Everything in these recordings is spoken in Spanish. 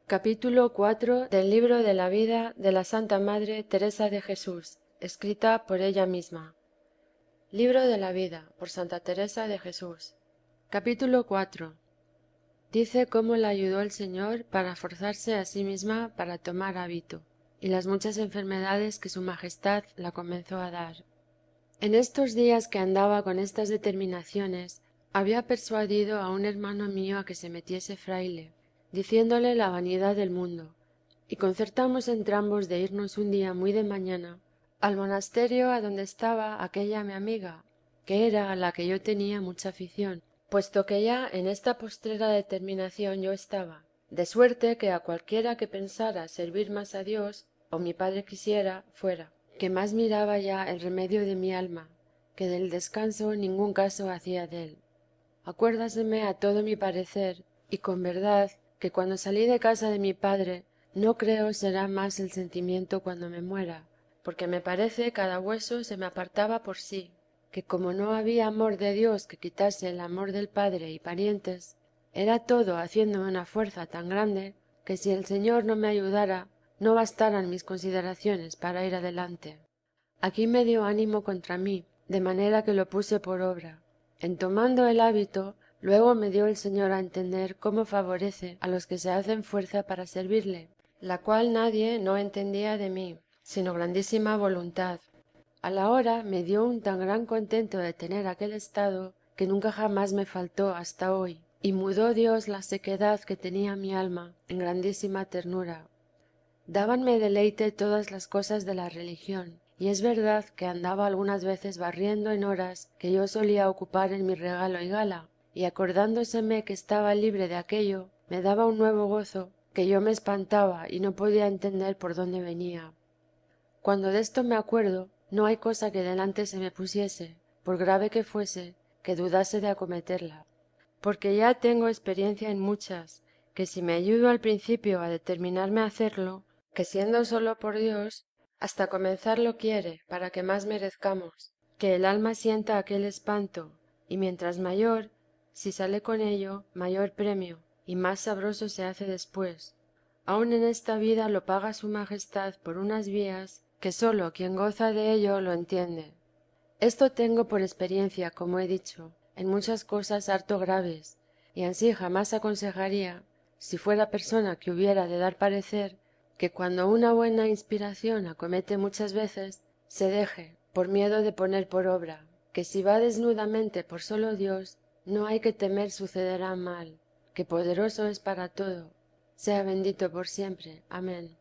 Capítulo 4 del libro de la vida de la Santa Madre Teresa de Jesús, escrita por ella misma. Libro de la vida por Santa Teresa de Jesús. Capítulo 4. Dice cómo la ayudó el Señor para forzarse a sí misma para tomar hábito, y las muchas enfermedades que su Majestad la comenzó a dar. En estos días que andaba con estas determinaciones, había persuadido a un hermano mío a que se metiese fraile, diciéndole la vanidad del mundo, y concertamos entrambos de irnos un día muy de mañana al monasterio adonde estaba aquella mi amiga, que era a la que yo tenía mucha afición, puesto que ya en esta postrera determinación yo estaba, de suerte que a cualquiera que pensara servir más a Dios, o mi padre quisiera, fuera, que más miraba ya el remedio de mi alma, que del descanso ningún caso hacía dél. Acuérdaseme a todo mi parecer, y con verdad que cuando salí de casa de mi padre, no creo será más el sentimiento cuando me muera, porque me parece cada hueso se me apartaba por sí, que como no había amor de Dios que quitase el amor del padre y parientes, era todo haciéndome una fuerza tan grande, que si el Señor no me ayudara, no bastaran mis consideraciones para ir adelante. Aquí me dio ánimo contra mí, de manera que lo puse por obra. En tomando el hábito, luego me dio el Señor a entender cómo favorece a los que se hacen fuerza para servirle, la cual nadie no entendía de mí, sino grandísima voluntad. A la hora me dio un tan gran contento de tener aquel estado, que nunca jamás me faltó hasta hoy, y mudó Dios la sequedad que tenía mi alma en grandísima ternura. Dábanme deleite todas las cosas de la religión, y es verdad que andaba algunas veces barriendo en horas que yo solía ocupar en mi regalo y gala, y acordándoseme que estaba libre de aquello, me daba un nuevo gozo, que yo me espantaba y no podía entender por dónde venía. Cuando desto me acuerdo, no hay cosa que delante se me pusiese, por grave que fuese, que dudase de acometerla, porque ya tengo experiencia en muchas, que si me ayudo al principio a determinarme a hacerlo, que siendo solo por Dios, hasta comenzarlo quiere para que más merezcamos, que el alma sienta aquel espanto, y mientras mayor, si sale con ello, mayor premio, y más sabroso se hace después. Aun en esta vida lo paga su Majestad por unas vías que sólo quien goza de ello lo entiende. Esto tengo por experiencia, como he dicho, en muchas cosas harto graves, y ansí jamás aconsejaría, si fuera persona que hubiera de dar parecer, que cuando una buena inspiración acomete muchas veces, se deje, por miedo de poner por obra, que si va desnudamente por solo Dios, no hay que temer sucederá mal, que poderoso es para todo. Sea bendito por siempre. Amén.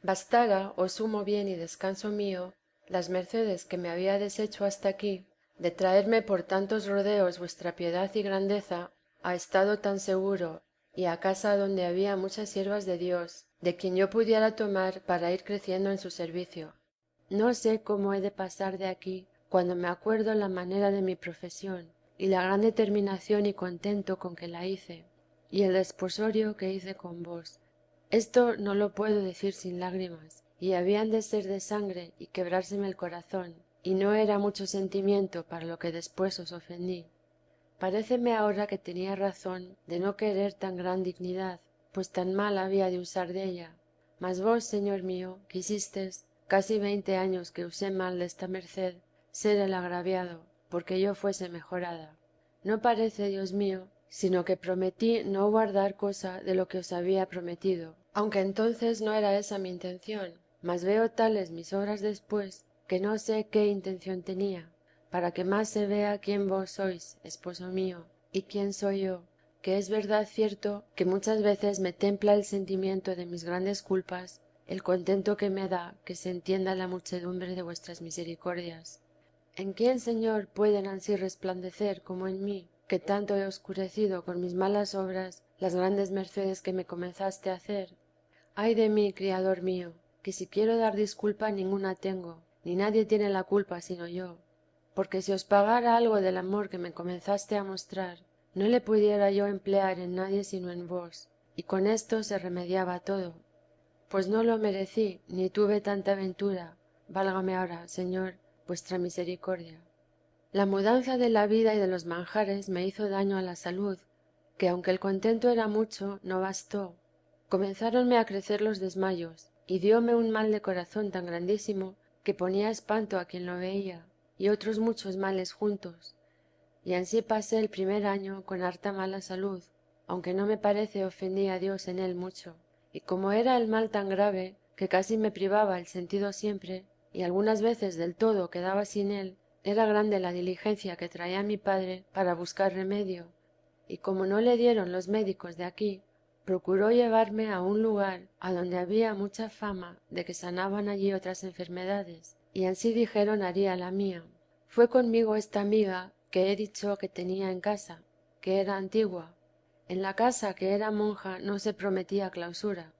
Bastara, oh sumo bien y descanso mío, las mercedes que me había deshecho hasta aquí, de traerme por tantos rodeos vuestra piedad y grandeza a estado tan seguro, y a casa donde había muchas siervas de Dios, de quien yo pudiera tomar para ir creciendo en su servicio. No sé cómo he de pasar de aquí, cuando me acuerdo la manera de mi profesión, y la gran determinación y contento con que la hice, y el desposorio que hice con vos. Esto no lo puedo decir sin lágrimas, y habían de ser de sangre y quebrárseme el corazón, y no era mucho sentimiento para lo que después os ofendí. Paréceme ahora que tenía razón de no querer tan gran dignidad, pues tan mal había de usar della. Mas vos, Señor mío, quisistes, casi 20 años que usé mal desta merced, ser el agraviado, porque yo fuese mejorada. No parece, Dios mío, sino que prometí no guardar cosa de lo que os había prometido, aunque entonces no era esa mi intención, mas veo tales mis obras después, que no sé qué intención tenía, para que más se vea quién vos sois, esposo mío, y quién soy yo, que es verdad cierto que muchas veces me templa el sentimiento de mis grandes culpas, el contento que me da que se entienda la muchedumbre de vuestras misericordias. ¿En quién, Señor, pueden ansí resplandecer como en mí, que tanto he oscurecido con mis malas obras las grandes mercedes que me comenzaste a hacer? Ay de mí, Criador mío, que si quiero dar disculpa ninguna tengo, ni nadie tiene la culpa sino yo, porque si os pagara algo del amor que me comenzaste a mostrar, no le pudiera yo emplear en nadie sino en vos, y con esto se remediaba todo. Pues no lo merecí, ni tuve tanta ventura, válgame ahora, Señor, vuestra misericordia. La mudanza de la vida y de los manjares me hizo daño a la salud, que aunque el contento era mucho, no bastó, Comenzáronme a crecer los desmayos, y dióme un mal de corazón tan grandísimo que ponía espanto a quien lo veía, y otros muchos males juntos. Y ansí pasé el primer año con harta mala salud, aunque no me parece ofendí a Dios en él mucho. Y como era el mal tan grave, que casi me privaba el sentido siempre, y algunas veces del todo quedaba sin él, era grande la diligencia que traía mi padre para buscar remedio. Y como no le dieron los médicos de aquí, procuró llevarme a un lugar adonde había mucha fama de que sanaban allí otras enfermedades, y ansí dijeron haría la mía. Fué conmigo esta amiga que he dicho que tenía en casa, que era antigua. En la casa que era monja no se prometía clausura.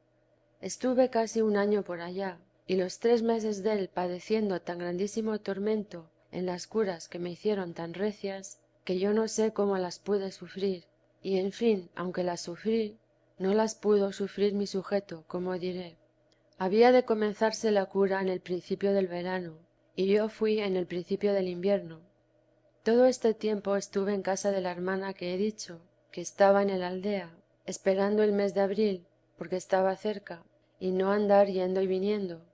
Estuve casi un año por allá, y los 3 meses dél padeciendo tan grandísimo tormento en las curas que me hicieron tan recias, que yo no sé cómo las pude sufrir, y en fin, aunque las sufrí, no las pudo sufrir mi sujeto, como diré. Había de comenzarse la cura en el principio del verano, y yo fui en el principio del invierno. Todo este tiempo estuve en casa de la hermana que he dicho, que estaba en el aldea, esperando el mes de abril, porque estaba cerca, y no andar yendo y viniendo.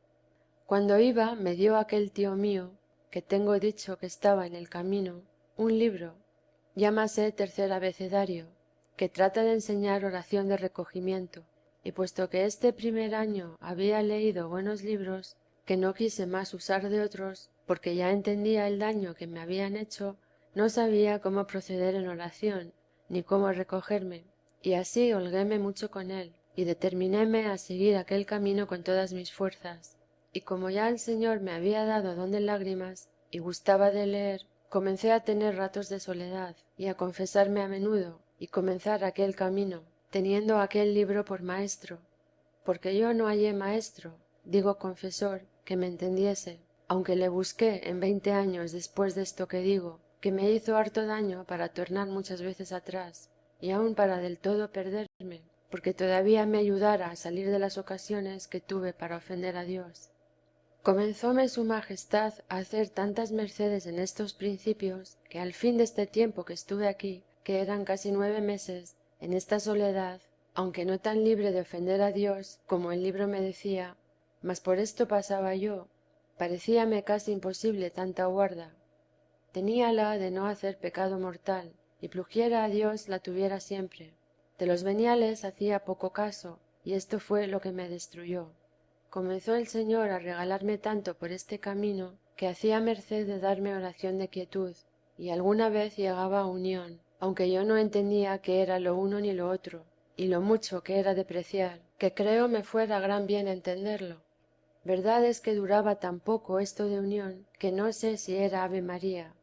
Cuando iba me dio aquel tío mío, que tengo dicho que estaba en el camino, un libro, llámase Tercer Abecedario, que trata de enseñar oración de recogimiento, y puesto que este primer año había leído buenos libros, que no quise más usar de otros, porque ya entendía el daño que me habían hecho, no sabía cómo proceder en oración, ni cómo recogerme, y así holguéme mucho con él, y determinéme a seguir aquel camino con todas mis fuerzas. Y como ya el Señor me había dado don de lágrimas, y gustaba de leer, comencé a tener ratos de soledad, y a confesarme a menudo, y comenzar aquel camino, teniendo aquel libro por maestro, porque yo no hallé maestro, digo confesor, que me entendiese, aunque le busqué en 20 años después desto que digo, que me hizo harto daño para tornar muchas veces atrás, y aun para del todo perderme, porque todavía me ayudara a salir de las ocasiones que tuve para ofender a Dios. Comenzóme su majestad a hacer tantas mercedes en estos principios, que al fin deste tiempo que estuve aquí, que eran casi 9 meses, en esta soledad, aunque no tan libre de ofender a Dios como el libro me decía, mas por esto pasaba yo, parecíame casi imposible tanta guarda. Teníala de no hacer pecado mortal, y pluguiera a Dios la tuviera siempre. De los veniales hacía poco caso, y esto fue lo que me destruyó. Comenzó el Señor a regalarme tanto por este camino, que hacía merced de darme oración de quietud, y alguna vez llegaba a unión, aunque yo no entendía qué era lo uno ni lo otro, y lo mucho que era de preciar, que creo me fuera gran bien entenderlo. Verdad es que duraba tan poco esto de unión, que no sé si era Ave María,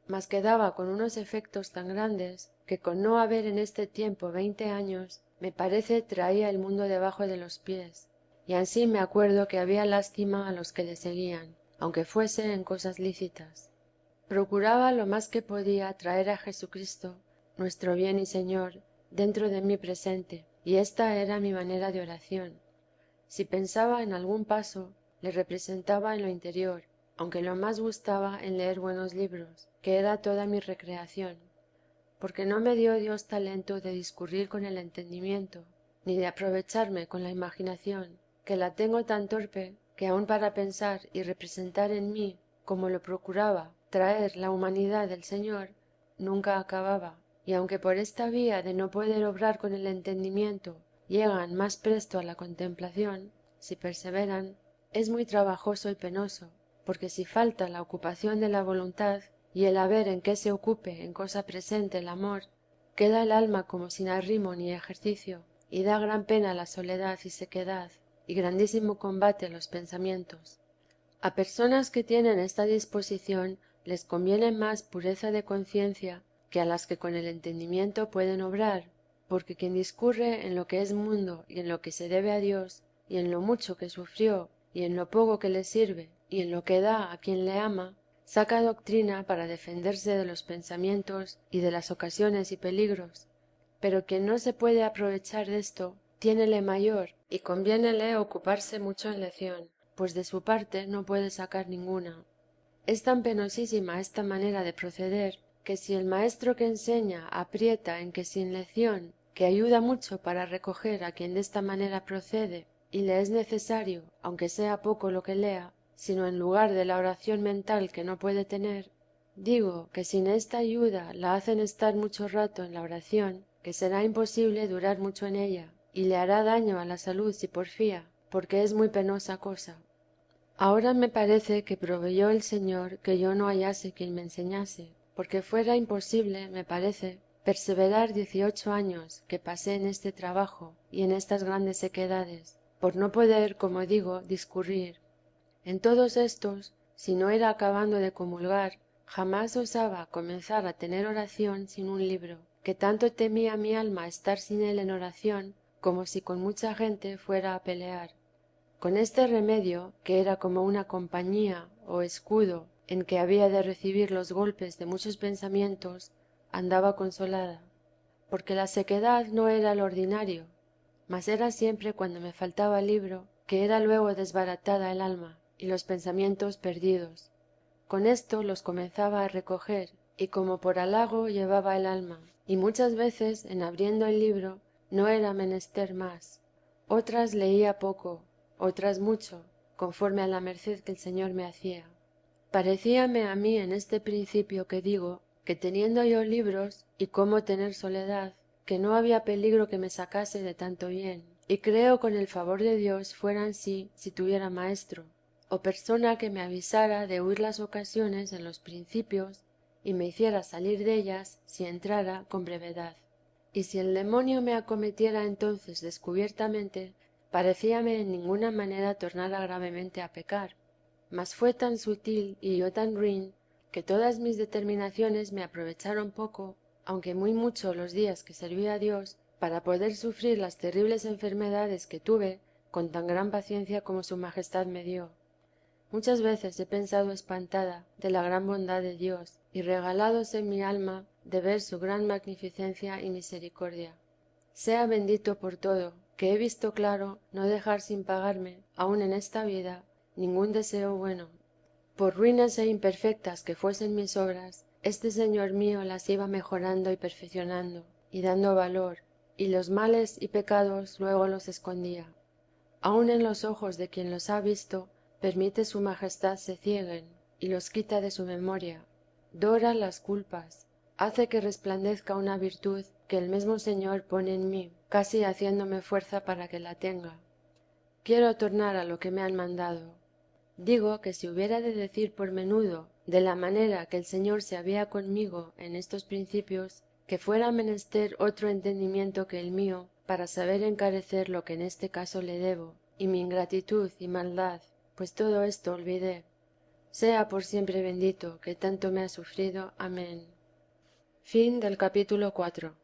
mas quedaba con unos efectos tan grandes, que con no haber en este tiempo 20 años, me parece traía el mundo debajo de los pies. Y ansí me acuerdo que había lástima a los que le seguían, aunque fuese en cosas lícitas. Procuraba lo más que podía traer a Jesucristo, nuestro bien y Señor, dentro de mí presente, y esta era mi manera de oración. Si pensaba en algún paso, le representaba en lo interior, aunque lo más gustaba en leer buenos libros, que era toda mi recreación, porque no me dio Dios talento de discurrir con el entendimiento, ni de aprovecharme con la imaginación, que la tengo tan torpe que aun para pensar y representar en mí, como lo procuraba, traer la humanidad del Señor, nunca acababa, y aunque por esta vía de no poder obrar con el entendimiento llegan más presto a la contemplación, si perseveran, es muy trabajoso y penoso, porque si falta la ocupación de la voluntad y el haber en qué se ocupe en cosa presente el amor, queda el alma como sin arrimo ni ejercicio, y da gran pena la soledad y sequedad, y grandísimo combate a los pensamientos. A personas que tienen esta disposición les conviene más pureza de conciencia que a las que con el entendimiento pueden obrar, porque quien discurre en lo que es mundo y en lo que se debe a Dios, y en lo mucho que sufrió, y en lo poco que le sirve, y en lo que da a quien le ama, saca doctrina para defenderse de los pensamientos y de las ocasiones y peligros. Pero quien no se puede aprovechar desto, tiénele mayor, y conviénele ocuparse mucho en lección, pues de su parte no puede sacar ninguna. Es tan penosísima esta manera de proceder, que si el maestro que enseña aprieta en que sin lección que ayuda mucho para recoger a quien desta manera procede y le es necesario, aunque sea poco lo que lea, sino en lugar de la oración mental que no puede tener, digo que sin esta ayuda la hacen estar mucho rato en la oración, que será imposible durar mucho en ella, y le hará daño a la salud si porfía, porque es muy penosa cosa. Ahora me parece que proveyó el Señor que yo no hallase quien me enseñase, porque fuera imposible, me parece, perseverar 18 años que pasé en este trabajo y en estas grandes sequedades, por no poder, como digo, discurrir. En todos estos, si no era acabando de comulgar, jamás osaba comenzar a tener oración sin un libro, que tanto temía mi alma estar sin él en oración, como si con mucha gente fuera a pelear. Con este remedio, que era como una compañía o escudo en que había de recibir los golpes de muchos pensamientos, andaba consolada, porque la sequedad no era lo ordinario, mas era siempre cuando me faltaba libro, que era luego desbaratada el alma y los pensamientos perdidos. Con esto los comenzaba a recoger, y como por halago llevaba el alma, y muchas veces en abriendo el libro no era menester más. Otras leía poco, otras mucho, conforme a la merced que el Señor me hacía. Parecíame a mí en este principio que digo, que teniendo yo libros y cómo tener soledad, que no había peligro que me sacase de tanto bien, y creo con el favor de Dios fuera ansí si tuviera maestro, o persona que me avisara de huir las ocasiones en los principios y me hiciera salir dellas si entrara con brevedad. Y si el demonio me acometiera entonces descubiertamente, parecíame en ninguna manera tornara gravemente a pecar, mas fué tan sutil y yo tan ruin que todas mis determinaciones me aprovecharon poco, aunque muy mucho los días que serví a Dios, para poder sufrir las terribles enfermedades que tuve con tan gran paciencia como su majestad me dio. Muchas veces he pensado espantada de la gran bondad de Dios y regaládose mi alma de ver su gran magnificencia y misericordia. Sea bendito por todo, que he visto claro no dejar sin pagarme, aun en esta vida, ningún deseo bueno. Por ruines e imperfectas que fuesen mis obras, este Señor mío las iba mejorando y perfeccionando, y dando valor, y los males y pecados luego los escondía. Aun en los ojos de quien los ha visto, permite su majestad se cieguen, y los quita de su memoria. Dora las culpas, hace que resplandezca una virtud que el mesmo Señor pone en mí, casi haciéndome fuerza para que la tenga. Quiero tornar a lo que me han mandado. Digo que si hubiera de decir por menudo de la manera que el Señor se había conmigo en estos principios, que fuera menester otro entendimiento que el mío para saber encarecer lo que en este caso le debo, y mi ingratitud y maldad, pues todo esto olvidé. Sea por siempre bendito, que tanto me ha sufrido. Amén. Fin del capítulo 4.